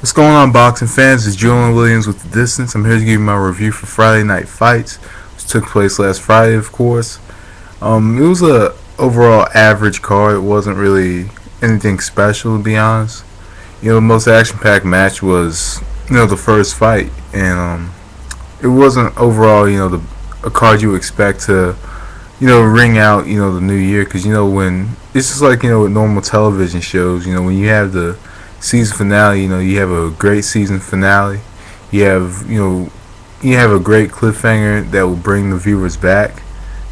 What's going on, boxing fans? It's Julian Williams with The Distance. I'm here to give you my review for Friday Night Fights, which took place last Friday, of course. It was a overall average card. It wasn't really anything special, to be honest. The most action-packed match was, the first fight, and it wasn't overall, a card you expect to, ring out, the new year, because when it's just like with normal television shows, when you have the season finale, you have a great season finale. You have a great cliffhanger that will bring the viewers back.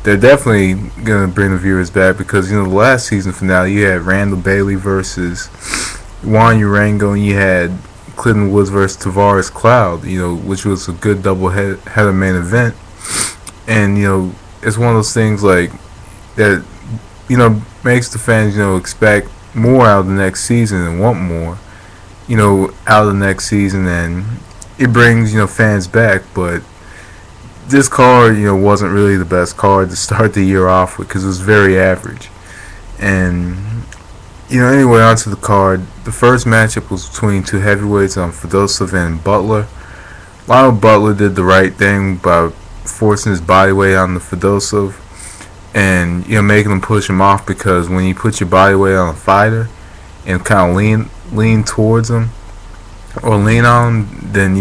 They're definitely gonna bring the viewers back because the last season finale you had Randall Bailey versus Juan Urango, and you had Clinton Woods versus Tavares Cloud. Which was a good double header main event, and it's one of those things like that. Makes the fans expect more out of the next season and want more, out of the next season, and it brings, fans back. But this card, wasn't really the best card to start the year off with because it was very average. And, anyway, onto the card. The first matchup was between two heavyweights, Fedosov and Butler. Lionel Butler did the right thing by forcing his body weight on the Fedosov and making him push him off, because when you put your body weight on a fighter and kind of lean towards him or lean on him, then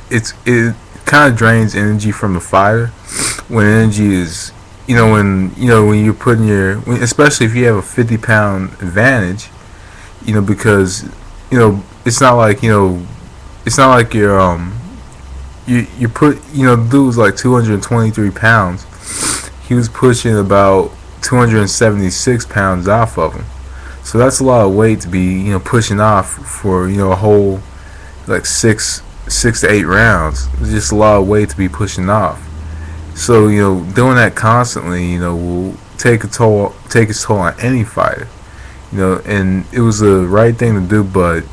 it kind of drains energy from the fighter. When energy is when you're putting especially if you have a 50-pound advantage, because it's not like you put the dude was like 223 pounds. He was pushing about 276 pounds off of him. So that's a lot of weight to be, pushing off for, a whole like six to 8 rounds. It's just a lot of weight to be pushing off. So, doing that constantly, will take its toll on any fighter. And it was the right thing to do, but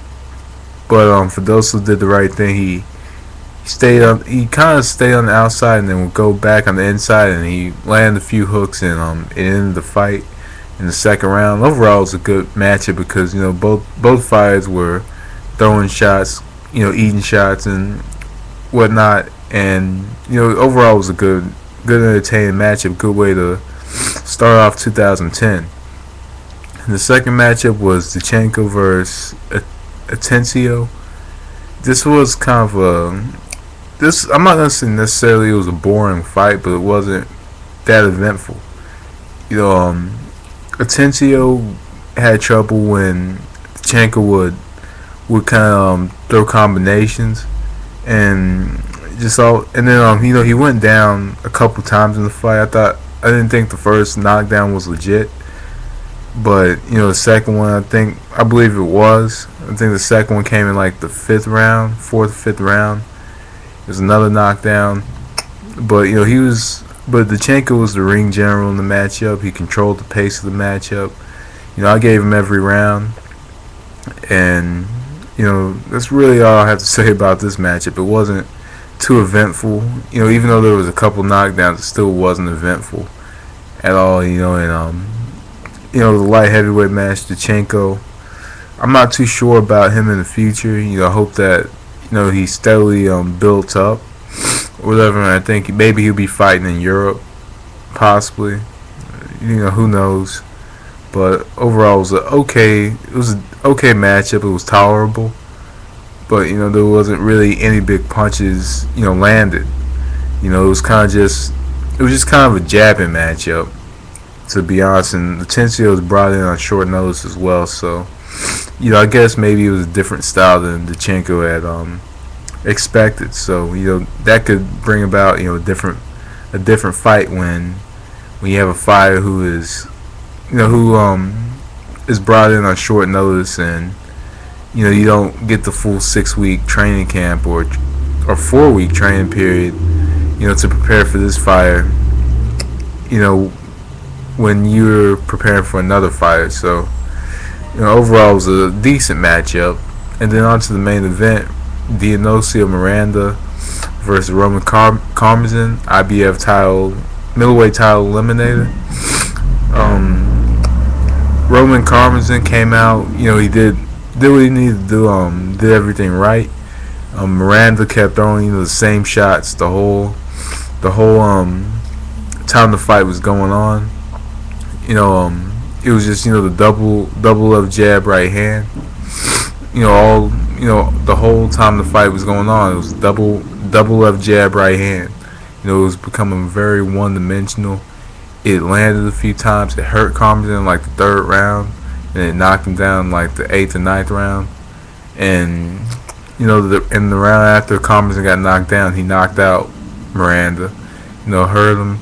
Fedosov did the right thing. He kind of stayed on the outside and then would go back on the inside, and he landed a few hooks, and it ended the fight in the second round. Overall, it was a good matchup because both fighters were throwing shots, eating shots and whatnot, and overall it was a good entertaining matchup. Good way to start off 2010. And the second matchup was Dichenko versus Atencio. This was kind of I'm not gonna say necessarily it was a boring fight, but it wasn't that eventful. Atencio had trouble when Dichenko would kind of throw combinations, and then he went down a couple times in the fight. I didn't think the first knockdown was legit, but the second one, I believe it was. I think the second one came in like the fourth or fifth round. It was another knockdown, but Dichenko was the ring general in the matchup. He controlled the pace of the matchup. I gave him every round, and that's really all I have to say about this matchup. It wasn't too eventful. Even though there was a couple knockdowns, it still wasn't eventful at all. And the light heavyweight match, Dichenko, I'm not too sure about him in the future. I hope that he steadily built up or whatever. And I think maybe he'll be fighting in Europe, possibly. Who knows? But overall, it was an okay matchup. It was tolerable, but there wasn't really any big punches landed. It was just kind of a jabbing matchup, to be honest. And Atencio was brought in on short notice as well, so I guess maybe it was a different style than Dichenko had expected. So that could bring about a different fight when you have a fighter who is is brought in on short notice, and you don't get the full 6-week training camp or 4-week training period to prepare for this fighter when you're preparing for another fighter. So overall it was a decent matchup. And then on to the main event, Dionosio Miranda versus Roman Karmazin, IBF middleweight title eliminator. Roman Karmazin came out, he did did what he needed to do. Did everything right. Miranda kept throwing the same shots the whole time the fight was going on. It was just the double of jab right hand. All the whole time the fight was going on, it was double left jab right hand. It was becoming very one dimensional. It landed a few times. It hurt Karmazin in like the third round, and it knocked him down like the eighth or ninth round. And in the round after Karmazin got knocked down, he knocked out Miranda. Hurt him.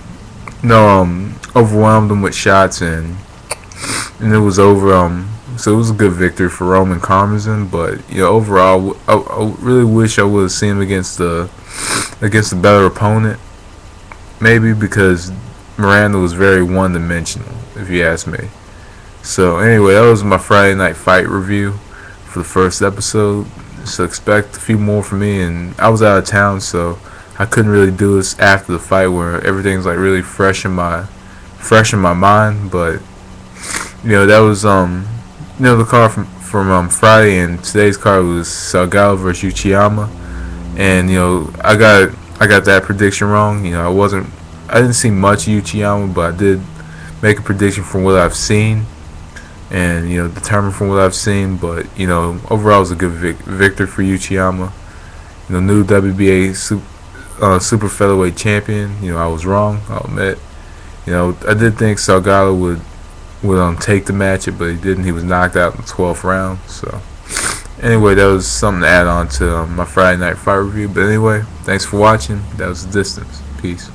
Overwhelmed him with shots, and it was over. So it was a good victory for Roman Karmazin, but overall, I really wish I would have seen him against a better opponent. Maybe because Miranda was very one-dimensional, if you ask me. So anyway, that was my Friday Night Fight review for the first episode. So expect a few more from me, and I was out of town, so I couldn't really do this after the fight where everything's like really fresh in my mind. But that was the card from Friday, and today's card was Salgado versus Uchiyama, and I got that prediction wrong. I didn't see much Uchiyama, but I did make a prediction from what I've seen, and determined from what I've seen. But overall, it was a good victory for Uchiyama. New WBA super featherweight champion. I was wrong, I'll admit. I did think Salgado would take the match, but he didn't. He was knocked out in the 12th round. So anyway, that was something to add on to my Friday Night Fight review. But anyway, thanks for watching. That was The Distance. Peace.